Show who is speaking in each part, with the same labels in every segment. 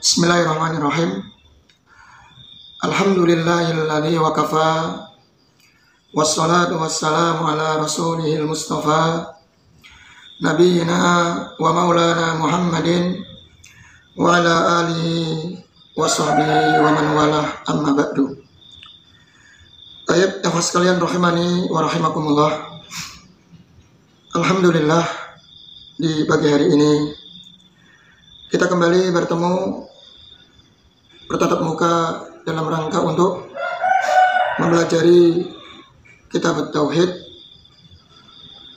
Speaker 1: Bismillahirrahmanirrahim. Alhamdulillahilladzi wa kafa. Wassalatu wassalamu ala rasulihil mustafa Nabiyyina wa maulana Muhammadin wa ala alihi wa sahbihi wa man walah, amma ba'du. Ayat ikhwas sekalian rahimani wa rahimakumullah. Alhamdulillah, di pagi hari ini kita kembali bertemu bertatap muka dalam rangka untuk mempelajari kitab Tauhid.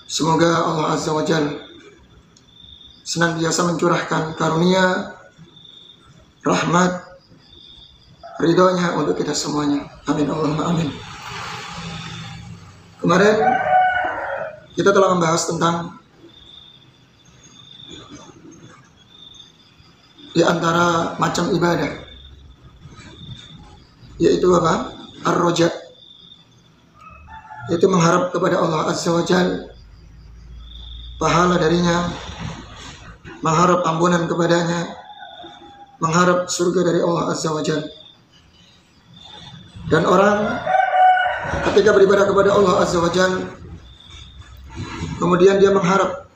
Speaker 1: Semoga Allah Azza wa Jalla senantiasa mencurahkan karunia, rahmat, ridhonya untuk kita semuanya. Amin Allahumma amin. Kemarin kita telah membahas tentang di antara macam ibadah, yaitu apa? Ar-roja, yaitu mengharap kepada Allah Azza wa Jalla pahala darinya, mengharap ampunan kepadanya, mengharap surga dari Allah Azza wa Jalla. Dan orang ketika beribadah kepada Allah Azza wa Jalla, kemudian dia mengharap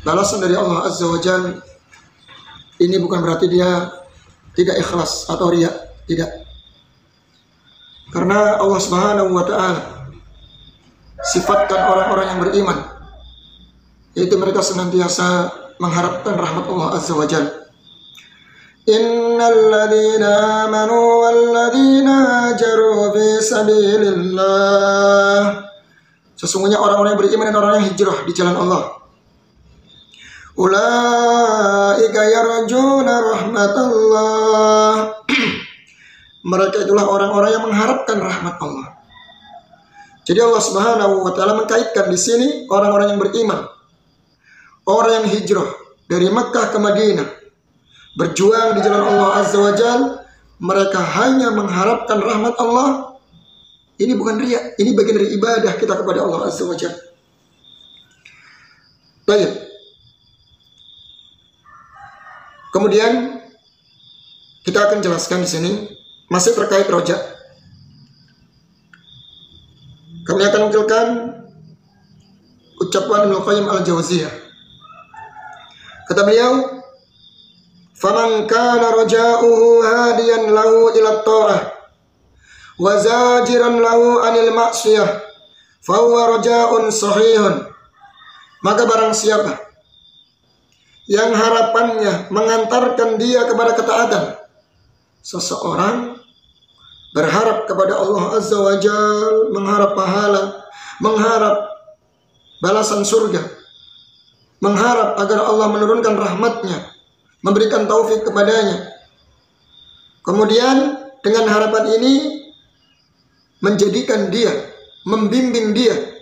Speaker 1: balasan dari Allah Azza wa Jalla, ini bukan berarti dia tidak ikhlas atau riya, tidak. Karena Allah Subhanahu wa ta'ala sifatkan orang-orang yang beriman, yaitu mereka senantiasa mengharapkan rahmat Allah Azza wa Jalla. Innal ladzina amanu wal ladzina hajaru fi sabilillah. Sesungguhnya orang-orang yang beriman dan orang yang hijrah di jalan Allah, ulaika yarjuna rahmatallah. Mereka itulah orang-orang yang mengharapkan rahmat Allah. Jadi Allah Subhanahu wa ta'ala mengkaitkan di sini orang-orang yang beriman, orang yang hijrah dari Makkah ke Madinah, berjuang di jalan Allah Azza wa Jalla. Mereka hanya mengharapkan rahmat Allah. Ini bukan riya, ini bagian dari ibadah kita kepada Allah Azza wa Jalla. Baik. Kemudian kita akan jelaskan di sini masih terkait roja. Kami akan nukilkan ucapan Ibnu Qayyim al-Jauziyah. Kata beliau, "Faman kana raja'uhu hadiyan lahu ila ta'ah wa zajiran lahu 'anil ma'siyah, fa huwa raja'un sahihun." Maka barang siapa yang harapannya mengantarkan dia kepada ketaatan, seseorang berharap kepada Allah Azza wa Jalla, mengharap pahala, mengharap balasan surga, mengharap agar Allah menurunkan rahmatnya, memberikan taufik kepadanya. Kemudian dengan harapan ini menjadikan dia, membimbing dia,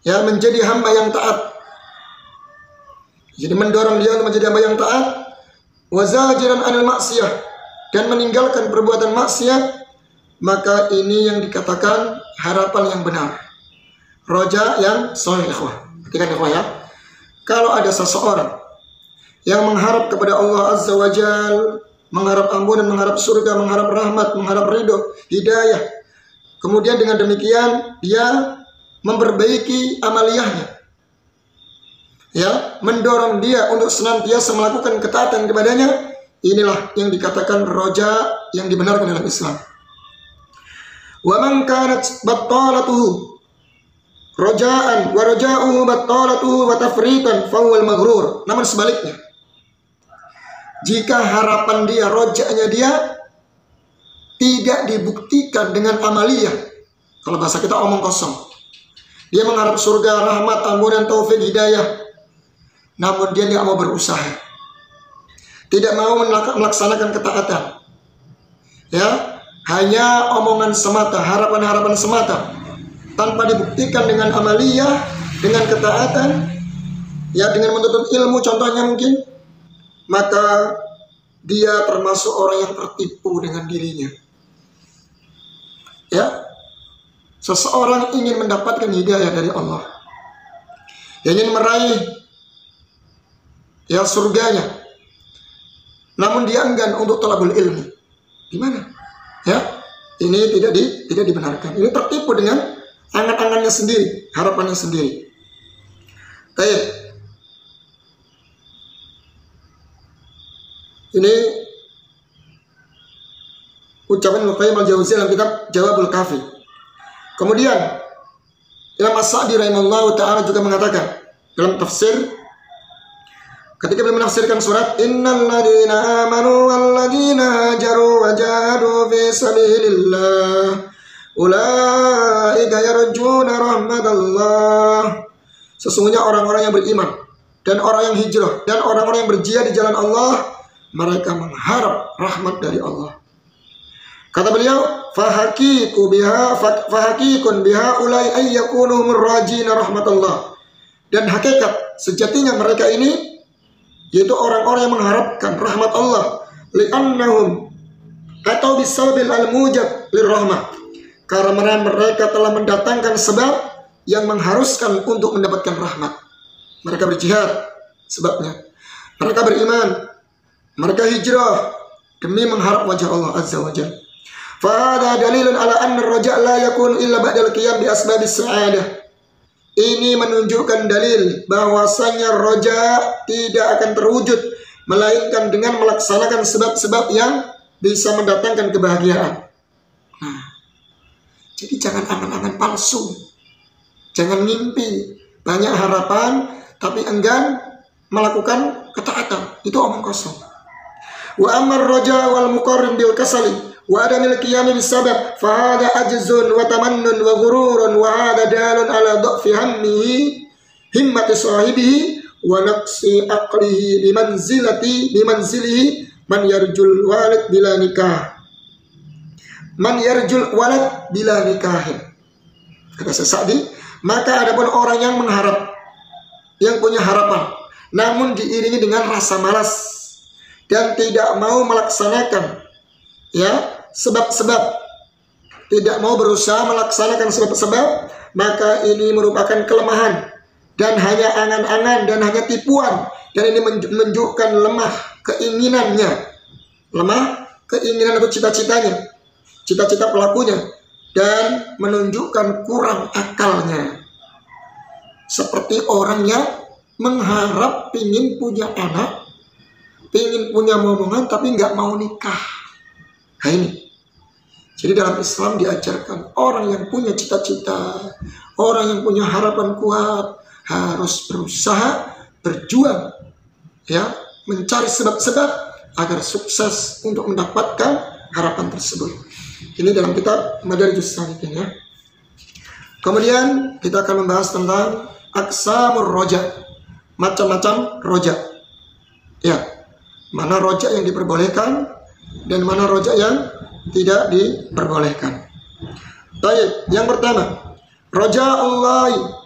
Speaker 1: ya, menjadi hamba yang taat. Jadi mendorong dia untuk menjadi hamba yang taat, wazajiran anil maksiyah, dan meninggalkan perbuatan maksiat. Maka ini yang dikatakan harapan yang benar, roja yang sahih. Perhatikan ikhwah ya, kalau ada seseorang yang mengharap kepada Allah Azza wa Jalla, mengharap ampunan, mengharap surga, mengharap rahmat, mengharap ridho, hidayah, kemudian dengan demikian dia memperbaiki amaliyahnya, ya, mendorong dia untuk senantiasa melakukan ketaatan kepadanya, inilah yang dikatakan roja yang dibenarkan dalam Islam. Wa man kanat battalatuhu rojaan wa roja'uhu battalatuhu wa tafritan fa huwal maghrur. Namun sebaliknya, jika harapan dia, rojanya dia tidak dibuktikan dengan amaliyah, kalau bahasa kita omong kosong, dia mengharap surga, rahmat, ampunan, taufik, hidayah, namun dia tidak mau berusaha, tidak mau melaksanakan ketaatan, ya, hanya omongan semata, harapan-harapan semata, tanpa dibuktikan dengan amaliyah, dengan ketaatan, ya, dengan menuntut ilmu contohnya mungkin, maka dia termasuk orang yang tertipu dengan dirinya. Ya, seseorang ingin mendapatkan hidayah dari Allah, ingin meraih ya surganya, namun dia enggan untuk talabul ilmi. Gimana? Ya, ini tidak dibenarkan. Ini tertipu dengan angan-angannya sendiri, harapannya sendiri. Baik. Ini ucapan Ibnu Qayyim al-Jauziyah dalam kitab Jawabul Kafi. Kemudian Imam As-Sa'di rahimahullahu ta'ala juga mengatakan dalam tafsir ketika beliau menafsirkan surat Innal ladzina amanu wal ladzina hajaru wa jahadu fi sabilillah ulaika yarjuna rahmatallah. Sesungguhnya orang-orang yang beriman dan orang yang hijrah dan orang-orang yang berjihad di jalan Allah, mereka mengharap rahmat dari Allah. Kata beliau, fahakikun biha ulai ayyakunu murrajina rahmatullah. Dan hakikat sejatinya mereka ini yaitu orang-orang yang mengharapkan rahmat Allah, li'annahum atau bisababil al-mujab lirrahmah, karena mereka telah mendatangkan sebab yang mengharuskan untuk mendapatkan rahmat. Mereka berjihad sebabnya, mereka beriman, mereka hijrah demi mengharap wajah Allah azza wa jalla. Fahada dalilun ala anna ar-raja' la yakun illa ba'dal qiyam bi asbabis sa'adah. Ini menunjukkan dalil bahwasanya roja tidak akan terwujud melainkan dengan melaksanakan sebab-sebab yang bisa mendatangkan kebahagiaan. Nah, jadi jangan angan-angan palsu, jangan mimpi banyak harapan tapi enggan melakukan ketaatan. Itu omong kosong. Wa amar roja wal muqarrin bil kasali wa adamil qiyam bis sabab fa hada ajzun wa tamannun wa ghururun wa hada dalun ala dha'fi hammihi himmati sahibihi wa naqsi aqlihi bimanzilihi man yarjul walad bila nikah. Man yarjul walad bila nikahin. Kata Sa'di, maka adapun orang yang mengharap, yang punya harapan namun diiringi dengan rasa malas dan tidak mau melaksanakan sebab-sebab, tidak mau berusaha melaksanakan sebab-sebab, maka ini merupakan kelemahan dan hanya angan-angan dan hanya tipuan, dan ini menunjukkan lemah keinginannya, lemah keinginan atau cita-citanya, cita-cita pelakunya, dan menunjukkan kurang akalnya, seperti orang yang mengharap pingin punya anak, pingin punya momongan tapi nggak mau nikah. Nah ini, jadi dalam Islam diajarkan orang yang punya cita-cita, orang yang punya harapan kuat harus berusaha, berjuang, mencari sebab-sebab agar sukses untuk mendapatkan harapan tersebut. Ini dalam kitab Madarijus Salikin ya. Kemudian kita akan membahas tentang aqsamur roja, macam-macam roja. Ya, mana roja yang diperbolehkan dan mana roja yang tidak diperbolehkan. Baik, yang pertama, roja Allah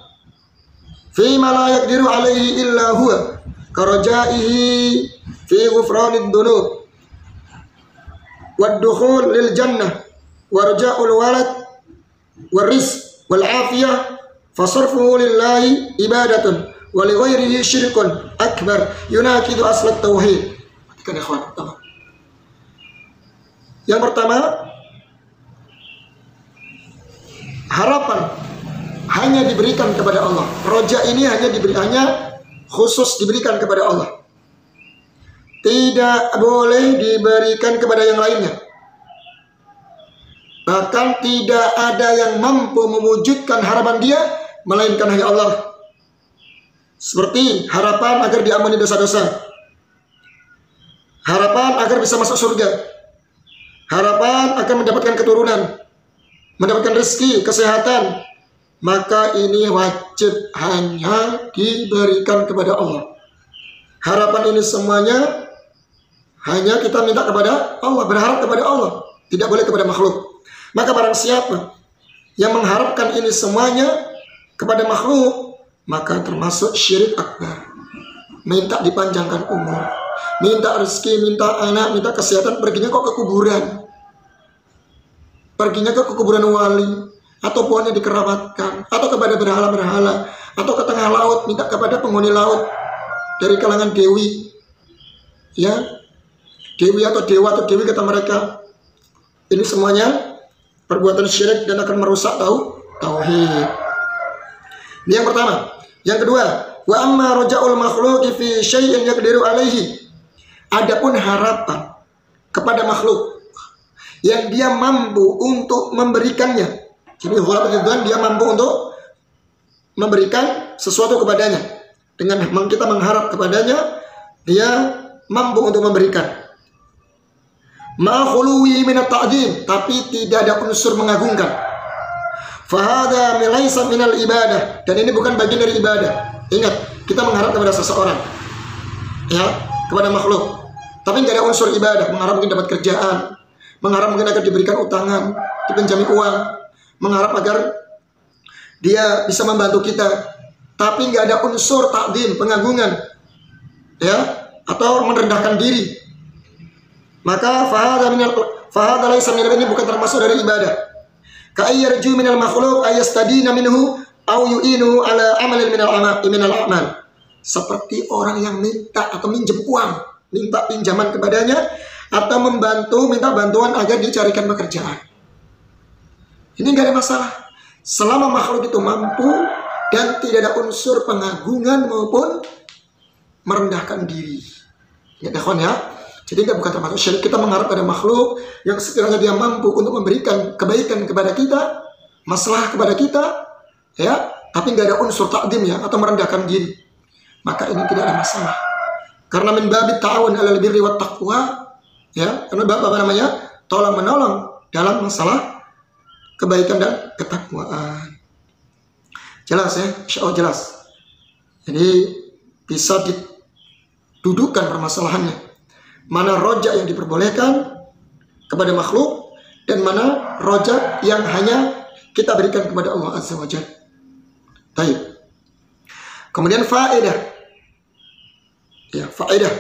Speaker 1: fi ma la yaqdiru alaihi illa huwa karajaihi fi ghufranid dunub wad dukhul lil jannah warja'ul walad waris wal afiyah fasarfuhu lillahi ibadatun wa li ghairihi syirkun akbar yunaqidu aslat tauhid. Perhatikan ikhwan, yang pertama, harapan hanya diberikan kepada Allah. Roja ini hanya khusus diberikan kepada Allah. Tidak boleh diberikan kepada yang lainnya. Bahkan tidak ada yang mampu mewujudkan harapan dia melainkan hanya Allah. Seperti harapan agar diampuni dosa-dosa, harapan agar bisa masuk surga, harapan akan mendapatkan keturunan, mendapatkan rezeki, kesehatan, maka ini wajib hanya diberikan kepada Allah. Harapan ini semuanya hanya kita minta kepada Allah, berharap kepada Allah, tidak boleh kepada makhluk. Maka barang siapa yang mengharapkan ini semuanya kepada makhluk, maka termasuk syirik akbar. Minta dipanjangkan umur, minta rezeki, minta anak, minta kesehatan, perginya kok ke kuburan, perginya ke kuburan wali, atau pohonnya dikeramatkan, atau kepada berhala-berhala, atau ke tengah laut, minta kepada penghuni laut dari kalangan dewi, ya. dewi atau dewa atau dewi kata mereka. Ini semuanya perbuatan syirik dan akan merusak tauhid. Ini yang pertama. Yang kedua, wa amma raja'ul makhluqi fi syai'in yaqdiru alaihi. Adapun harapan kepada makhluk yang dia mampu untuk memberikannya. Jadi Tuhan dia mampu untuk memberikan sesuatu kepadanya. Dengan kita mengharap kepadanya, dia mampu untuk memberikan. Ma khuluwi min at-ta'dhim, tapi tidak ada unsur mengagungkan. Fahada laysa minal ibadah, dan ini bukan bagian dari ibadah. Ingat, kita mengharap kepada seseorang, ya, kepada makhluk, tapi tidak ada unsur ibadah. Mengharap mungkin dapat kerjaan, mengharap mungkin akan diberikan utangan, dipinjami uang, mengharap agar dia bisa membantu kita, tapi nggak ada unsur takdim, pengagungan, ya, atau merendahkan diri. Maka fahada laysa minal, ini bukan termasuk dari ibadah. Ka'ayyarju minal makhluk ayastadina minhu au yu'inu ala amalin minal a'mal. Seperti orang yang minta atau minjem uang, minta pinjaman kepadanya, atau minta bantuan agar dicarikan pekerjaan. Ini nggak ada masalah selama makhluk itu mampu dan tidak ada unsur pengagungan maupun merendahkan diri. Ya, kawan ya. Jadi bukan termasuk syirik kita mengharap pada makhluk yang sekiranya dia mampu untuk memberikan kebaikan kepada kita, masalah kepada kita, ya, tapi nggak ada unsur takdim ya, atau merendahkan diri. Maka ini tidak ada masalah. Karena min babit ta'awun 'alal birri wat taqwa, ya, karena apa namanya? Tolong menolong dalam masalah kebaikan dan ketakwaan. Jelas ya? Insyaallah jelas. Jadi bisa didudukan permasalahannya. Mana rojak yang diperbolehkan kepada makhluk dan mana rojak yang hanya kita berikan kepada Allah Azza wa Jalla. Baik. Kemudian faedah. Ya, faedah.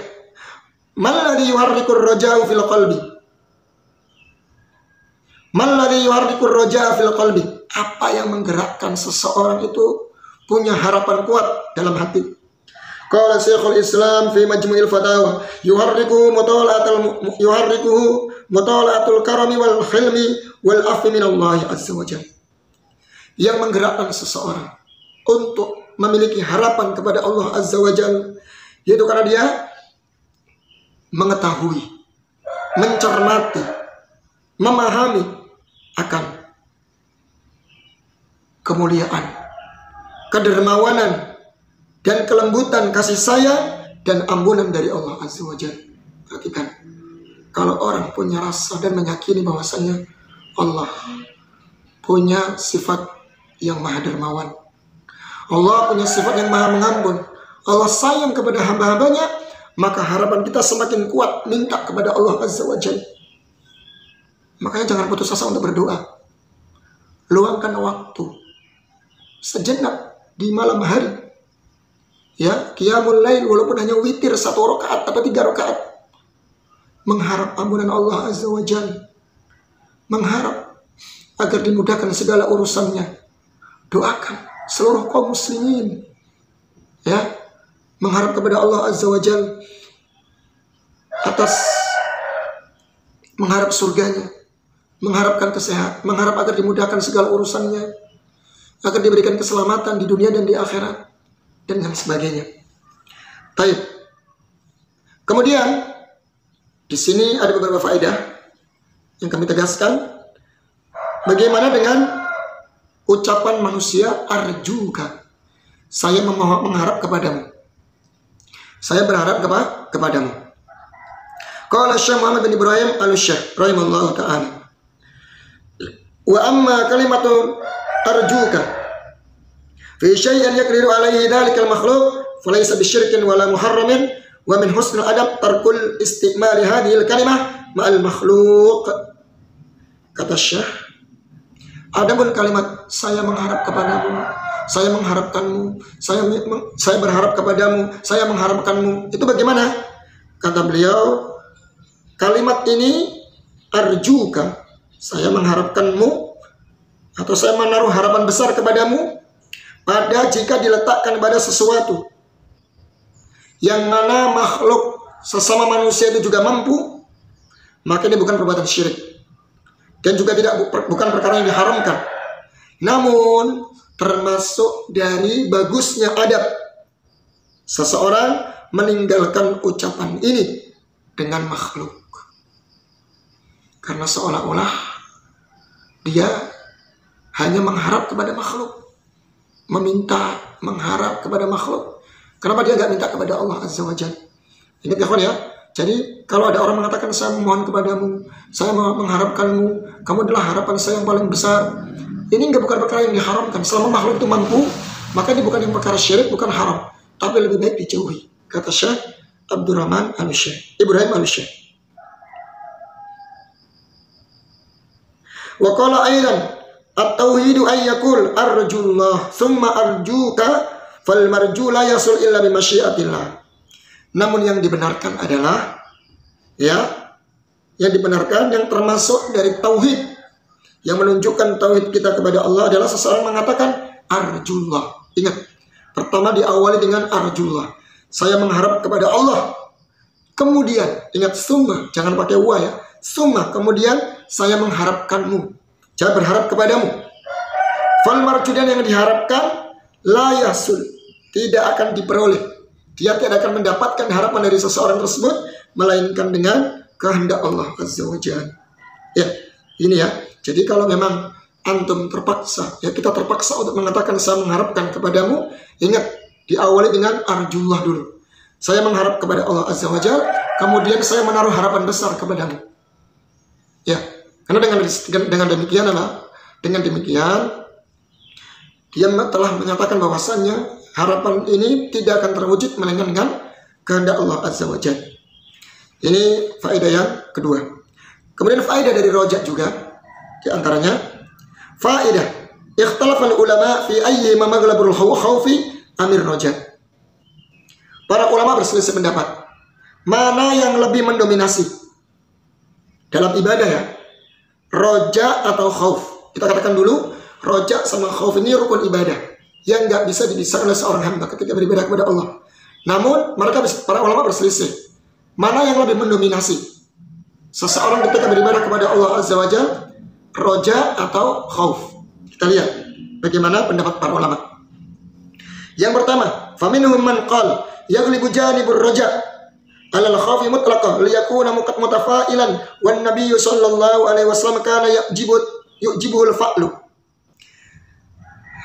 Speaker 1: Malladhi yuharrikur raja'u fil qalbi. Malladhi yuharrikur raja'u fil qalbi. Apa yang menggerakkan seseorang itu punya harapan kuat dalam hati? Qala Syekhul Islam fi Majmu'il Fatawa, yuharrikuhu mutala'atul karami wal hilmi wal afi minallahi azza wa jalla. Yang menggerakkan seseorang untuk memiliki harapan kepada Allah azza wa jalla, yaitu karena dia mengetahui, mencermati, memahami akan kemuliaan, kedermawanan, dan kelembutan kasih sayang dan ampunan dari Allah Azza wa Jalla. Perhatikan, kalau orang punya rasa dan meyakini bahwasanya Allah punya sifat yang maha dermawan, Allah punya sifat yang maha mengampun, Allah sayang kepada hamba-hambanya, maka harapan kita semakin kuat minta kepada Allah Azza wa Jalla. Makanya jangan putus asa untuk berdoa. Luangkan waktu sejenak di malam hari, ya, qiyamul lail, walaupun hanya witir 1 rakaat atau 3 rakaat, mengharap ampunan Allah Azza wa Jalla, mengharap agar dimudahkan segala urusannya. Doakan seluruh kaum muslimin, ya, mengharap kepada Allah Azza wa Jalla atas mengharap surganya, mengharapkan kesehatan, mengharap agar dimudahkan segala urusannya, agar diberikan keselamatan di dunia dan di akhirat, dan yang sebagainya. Baik. Kemudian di sini ada beberapa faedah yang kami tegaskan. Bagaimana dengan ucapan manusia arjuka? Saya mengharap kepadamu. Saya berharap kepadamu. Qala Syekh Muhammad bin Ibrahim Al-Syekh rahimallahu ta'ala. Wa amma kalimatu arjuka fi syai'in yaqdiru alaihi dzalikal makhluq falaysa bisyirkin wala muharramin wa min husnil adab tarkul istimali hadhil kalimah ma'al makhluq. Kata Syekh, adapun kalimat saya mengharap kepadamu, saya mengharapkanmu, saya berharap kepadamu, saya mengharapkanmu, itu bagaimana? Kata beliau, kalimat ini arjuka, saya mengharapkanmu atau saya menaruh harapan besar kepadamu pada jika diletakkan pada sesuatu yang mana makhluk sesama manusia itu juga mampu maka ini bukan perbuatan syirik. Dan juga bukan perkara yang diharamkan. Namun termasuk dari bagusnya adab seseorang meninggalkan ucapan ini dengan makhluk. Karena seolah-olah dia hanya mengharap kepada makhluk, mengharap kepada makhluk. Kenapa dia nggak minta kepada Allah Azza wa Jalla? Ingat kawan ya. Jadi kalau ada orang mengatakan saya memohon kepadamu, saya mengharapkanmu, kamu adalah harapan saya yang paling besar. Ini nggak bukan perkara yang diharamkan. Selama makhluk itu mampu, maka ini bukan yang perkara syirik, bukan haram, tapi lebih baik dijauhi. Kata Syekh Abdurrahman Al-Syekh, Ibrahim Al-Syekh. Wa qala aidan at-tauhidu ay yaqul arjullah thumma arjuka fal marju la yasul illa bi masyiatillah. Namun yang dibenarkan adalah yang dibenarkan yang termasuk dari tauhid yang menunjukkan tauhid kita kepada Allah adalah seseorang mengatakan arjullah. Ingat, pertama diawali dengan arjullah. Saya mengharap kepada Allah. Kemudian ingat summa, jangan pakai wa ya. Summa, kemudian saya mengharapkanmu. Saya berharap kepadamu. Fal marjudan yang diharapkan la yasul, tidak akan diperoleh. Dia tidak akan mendapatkan harapan dari seseorang tersebut melainkan dengan kehendak Allah Azza wa Jalla. Ya, ini ya. Jadi kalau memang antum terpaksa, ya kita terpaksa untuk mengatakan saya mengharapkan kepadamu, ingat diawali dengan arjullah dulu. Saya mengharap kepada Allah Azza wa Jalla, kemudian saya menaruh harapan besar kepadamu. Ya, karena dengan demikian dia telah menyatakan bahwasannya harapan ini tidak akan terwujud melainkan dengan kehendak Allah Azza wa Jalla. Ini faedah yang kedua. Kemudian faedah dari rojak juga, di antaranya faedah ikhtalafal ulama fi ayyi ma maghlabul khawfi amir rojak. Para ulama berselisih pendapat mana yang lebih mendominasi dalam ibadah ya, roja atau khauf. Kita katakan dulu roja sama khauf ini rukun ibadah yang nggak bisa dipisahkan oleh seorang hamba ketika beribadah kepada Allah. Namun para ulama berselisih mana yang lebih mendominasi seseorang ketika beribadah kepada Allah Azza wa Jalla, roja atau khauf. Kita lihat bagaimana pendapat para ulama. Yang pertama, faminhum man qala yaghlibu janibur roja alal khaufi mutlaqah liyakuna mutafailan wan nabiyyu sallallahu alaihi wasallam kana yu'jibuhul fa'lu.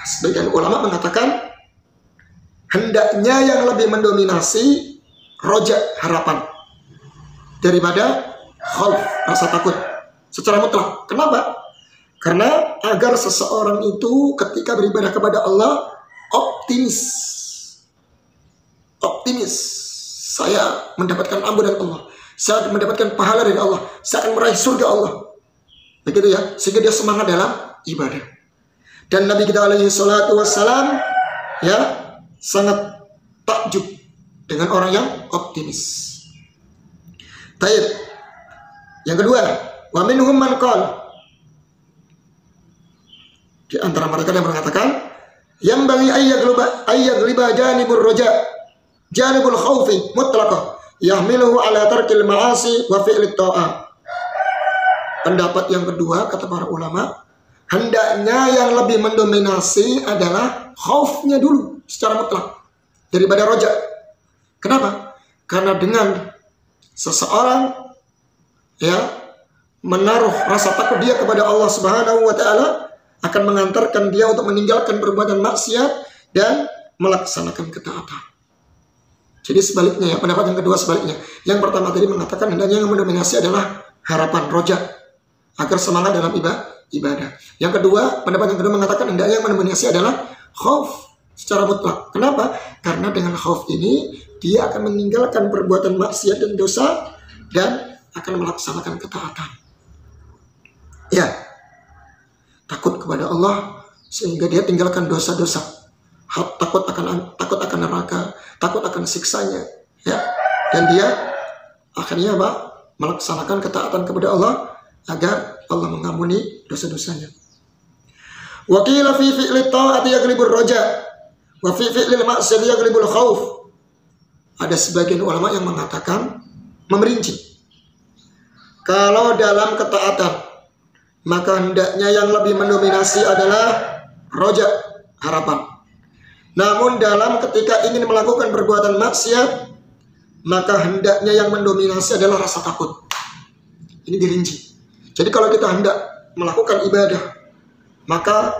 Speaker 1: Sebagian ulama mengatakan hendaknya yang lebih mendominasi roja, harapan, daripada khauf, rasa takut secara mutlak. Kenapa? Karena agar seseorang itu ketika beribadah kepada Allah optimis. Saya mendapatkan ampunan Allah, saya akan mendapatkan pahala dari Allah, saya akan meraih surga Allah. Begitu ya, sehingga dia semangat dalam ibadah. Dan Nabi kita alaihi salatu wassalam ya sangat takjub dengan orang yang optimis. Baik. Yang kedua, wa minhum man qala, di antara mereka yang mengatakan yang bagi ayyaghliba janibur roja janibul khaufi mutlaqah yahmiluhu ala tarkil ma'asi wa fi'lit ta'ah. Pendapat yang kedua kata para ulama, hendaknya yang lebih mendominasi adalah khaufnya dulu secara mutlak daripada roja. Kenapa? Karena dengan seseorang ya menaruh rasa takut dia kepada Allah Subhanahu wa taala akan mengantarkan dia untuk meninggalkan perbuatan maksiat dan melaksanakan ketaatan. Jadi sebaliknya ya, pendapat yang kedua sebaliknya. Yang pertama tadi mengatakan hendaknya yang mendominasi adalah harapan roja agar semangat dalam ibadah. Yang kedua, pendapat yang kedua mengatakan hendaknya yang mendominasi adalah khauf secara mutlak. Kenapa? Karena dengan khauf ini dia akan meninggalkan perbuatan maksiat dan dosa dan akan melaksanakan ketaatan. Ya, takut kepada Allah sehingga dia tinggalkan dosa-dosa. Takut akan neraka, takut akan siksanya, ya. Dan dia akhirnya melaksanakan ketaatan kepada Allah agar Allah mengampuni dosa-dosanya. Wa qila fi fi'li ta'ati yaghlibur raja wa fi fi'lil ma'siyati yaghlibul khauf. Ada sebagian ulama yang mengatakan, memerinci kalau dalam ketaatan, maka hendaknya yang lebih mendominasi adalah roja, harapan. Namun dalam ketika ingin melakukan perbuatan maksiat, maka hendaknya yang mendominasi adalah rasa takut. Ini dirinci. Jadi kalau kita hendak melakukan ibadah, maka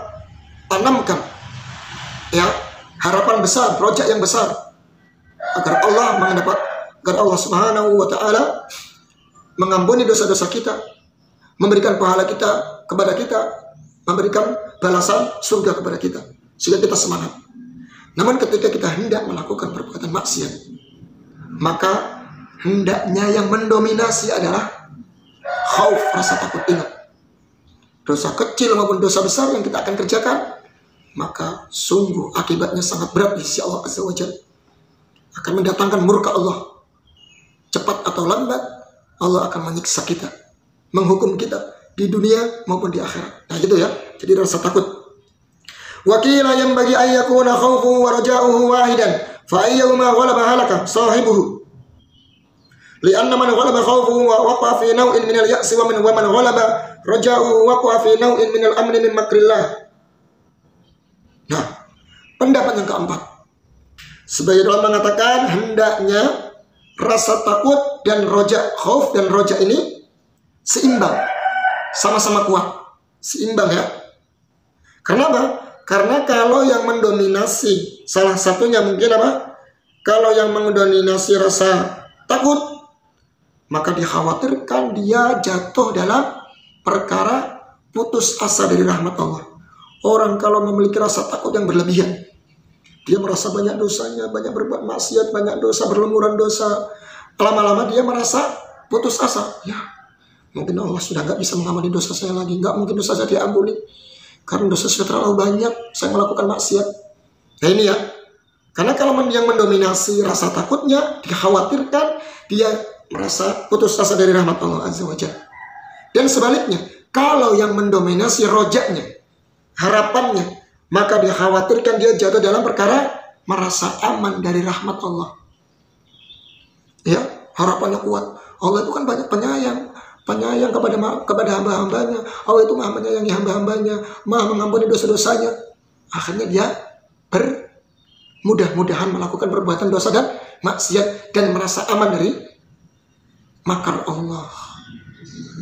Speaker 1: tanamkan ya harapan besar, roja yang besar, agar Allah Subhanahu wa taala mengampuni dosa-dosa kita, memberikan pahala kita kepada kita, memberikan balasan surga kepada kita, sehingga kita semangat. Namun ketika kita hendak melakukan perbuatan maksiat, maka hendaknya yang mendominasi adalah khauf, rasa takut. Ingat, dosa kecil maupun dosa besar yang kita akan kerjakan, maka sungguh akibatnya sangat berat di sisi Allah Azza wa Jalla, akan mendatangkan murka Allah. Cepat atau lambat Allah akan menyiksa kita, menghukum kita di dunia maupun di akhirat. Nah gitu ya, jadi rasa takut. Wa qila yanbaghi an yakuna khawfuhu wa raja'uhu wahidan fa ayyuhuma ghalaba halaka sahibuhu. Lianna man ghalaba khawfuhu wa waqa'a fi naw'in min al-ya'si wa man ghalaba raja'uhu waqa'a fi naw'in min al-amni min makrillah. Nah, pendapat yang keempat, sebagian ulama mengatakan hendaknya rasa takut dan roja, khauf dan roja ini seimbang, sama-sama kuat, seimbang ya. Kenapa? Karena kalau yang mendominasi salah satunya mungkin apa? Kalau yang mendominasi rasa takut, maka dikhawatirkan dia jatuh dalam perkara putus asa dari rahmat Allah. Orang kalau memiliki rasa takut yang berlebihan, dia merasa banyak dosanya, banyak berbuat maksiat, banyak dosa, berlumuran dosa. Lama-lama dia merasa putus asa. Ya, mungkin Allah sudah nggak bisa mengampuni dosa saya lagi. Nggak mungkin dosa saya diampuni. Karena dosa sudah terlalu banyak, saya melakukan maksiat. Nah ini ya. Karena kalau yang mendominasi rasa takutnya, dikhawatirkan dia merasa putus asa dari rahmat Allah Azza wa Jalla. Dan sebaliknya, kalau yang mendominasi rojaknya, harapannya, maka dikhawatirkan dia jatuh dalam perkara merasa aman dari rahmat Allah. Ya, harapannya kuat. Allah itu kan banyak penyayang kepada hamba-hambanya. Allah itu maha menyayangi hamba-hambanya, maha mengampuni dosa-dosanya. Akhirnya dia mudah-mudahan melakukan perbuatan dosa dan maksiat dan merasa aman dari makar Allah.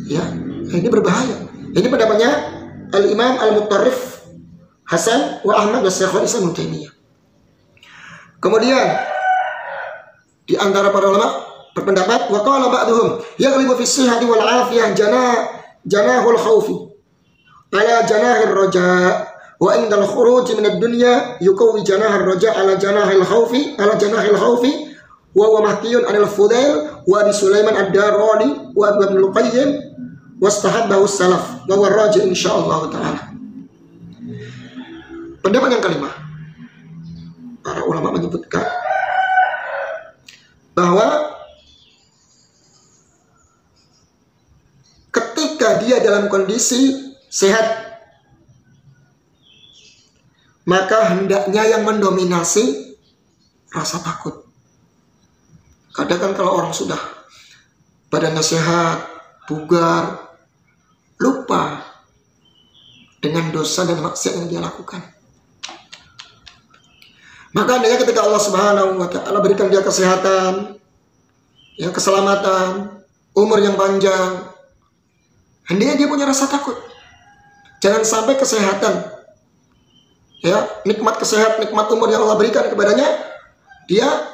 Speaker 1: Ya, ini berbahaya. Ini pendapatnya Al-Imam Al-Mutarrif Hasan wa Ahmad wa Syekhul Islam Ibnu Taimiyah. Kemudian di antara para ulama berpendapat wa qala ba'dhum yaghlibu fi sihhati wal afiyah janahul khaufi ala janahir raja wa indal khuruj min ad-dunya yuqawi janahir raja ala janahil khaufi wa huwa mahkiyun anil Fudail wa Abi Sulaiman ad-Darani wa Ibn al-Qayyim wastahabbahu salaf wa huwa raji insyaallah taala. Pendapat yang kelima, para ulama menyebutkan bahwa ketika dia dalam kondisi sehat, maka hendaknya yang mendominasi rasa takut. Kadang kan kalau orang sudah badannya sehat, bugar, lupa dengan dosa dan maksiat yang dia lakukan. Maka hendaknya ketika Allah Subhanahu wa taala berikan dia kesehatan, ya, keselamatan, umur yang panjang, hendaknya dia punya rasa takut. Jangan sampai kesehatan, ya, nikmat kesehatan, nikmat umur yang Allah berikan kepadanya, dia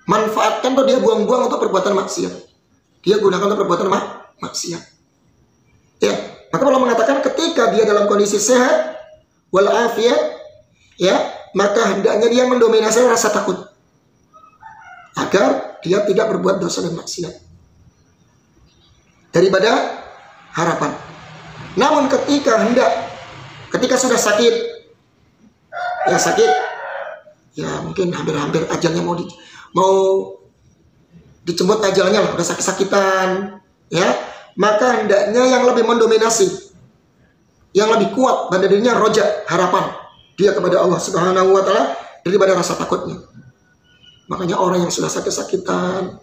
Speaker 1: manfaatkan atau dia buang-buang untuk perbuatan maksiat. Dia gunakan untuk perbuatan maksiat. Ya, maka Allah mengatakan ketika dia dalam kondisi sehat wal afiyat, ya, maka hendaknya dia mendominasi rasa takut agar dia tidak berbuat dosa dan maksiat daripada harapan. Namun ketika sudah sakit, ya mungkin hampir ajalnya mau dijemput ajalnya lah, udah sakit-sakitan, ya, maka hendaknya yang lebih mendominasi, yang lebih kuat pada dirinya roja, harapan dia kepada Allah Subhanahu wa taala daripada rasa takutnya. Makanya orang yang sudah sakit-sakitan,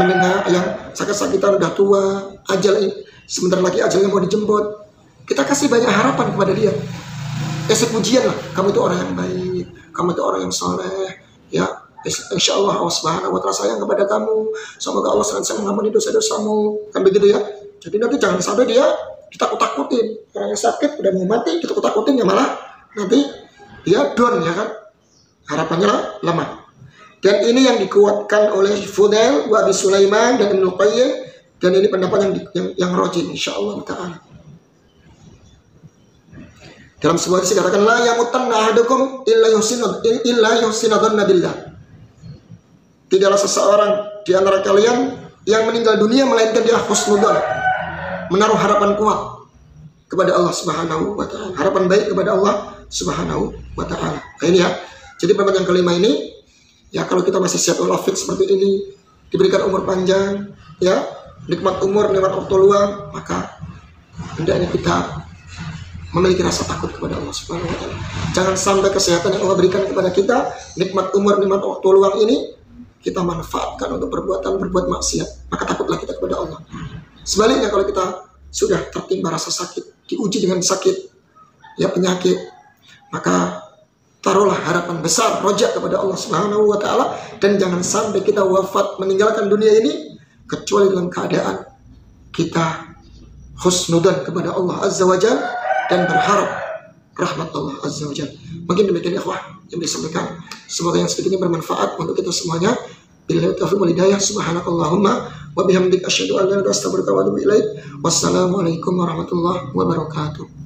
Speaker 1: mendengar yang sakit-sakitan udah tua, sebentar lagi ajalnya mau dijemput, kita kasih banyak harapan kepada dia. Kasih pujian lah, kamu itu orang yang baik, kamu itu orang yang soleh, ya. Insya Allah Allah Subhanahu wa Ta'ala sayang kepada kamu. Semoga Allah senantiasa mengampuni dosa-dosamu, kan begitu ya. Jadi nanti jangan sampai dia ditakut-takutin. Orang yang sakit udah mau mati ditakut-takutin, ya malah nanti dia down, ya kan. Harapannya lemah. Dan ini yang dikuatkan oleh Fudail wa Abi Sulaiman dan Ibnu Qayyim, dan ini pendapat yang rajih insyaallah taala. Dalam sebuah hadis dikatakan la yamutanna ahadukum illa yuhsinu dhanna billah. Tidaklah seseorang di antara kalian yang meninggal dunia melainkan dia husnudzon, menaruh harapan kuat kepada Allah Subhanahu wa Ta'ala, harapan baik kepada Allah Subhanahu wa Ta'ala. Nah, ini ya. Jadi pendapat yang kelima ini, ya kalau kita masih sehat walafiat seperti ini, diberikan umur panjang, ya, nikmat umur, nikmat waktu luang, maka hendaknya kita memiliki rasa takut kepada Allah Subhanahu wa Ta'ala. Jangan sampai kesehatan yang Allah berikan kepada kita, nikmat umur, nikmat waktu luang ini kita manfaatkan untuk berbuat maksiat, maka takutlah kita kepada Allah. Sebaliknya kalau kita sudah tertimpa rasa sakit, diuji dengan sakit, ya penyakit, maka taruhlah harapan besar, rojak kepada Allah Subhanahu wa Ta'ala, dan jangan sampai kita wafat meninggalkan dunia ini kecuali dalam keadaan kita husnudzan kepada Allah Azza wa Jalla dan berharap rahmat Allah Azza wa Jalla. Mungkin demikian ikhwah yang disampaikan. Semoga yang sedikit ini bermanfaat untuk kita semuanya. Billahi taufiq wal hidayah. Subhanakallahumma wa bihamdika asyhadu an la ilaha illa anta astaghfiruka wa atubu ilaik. Wassalamualaikum warahmatullahi wabarakatuh.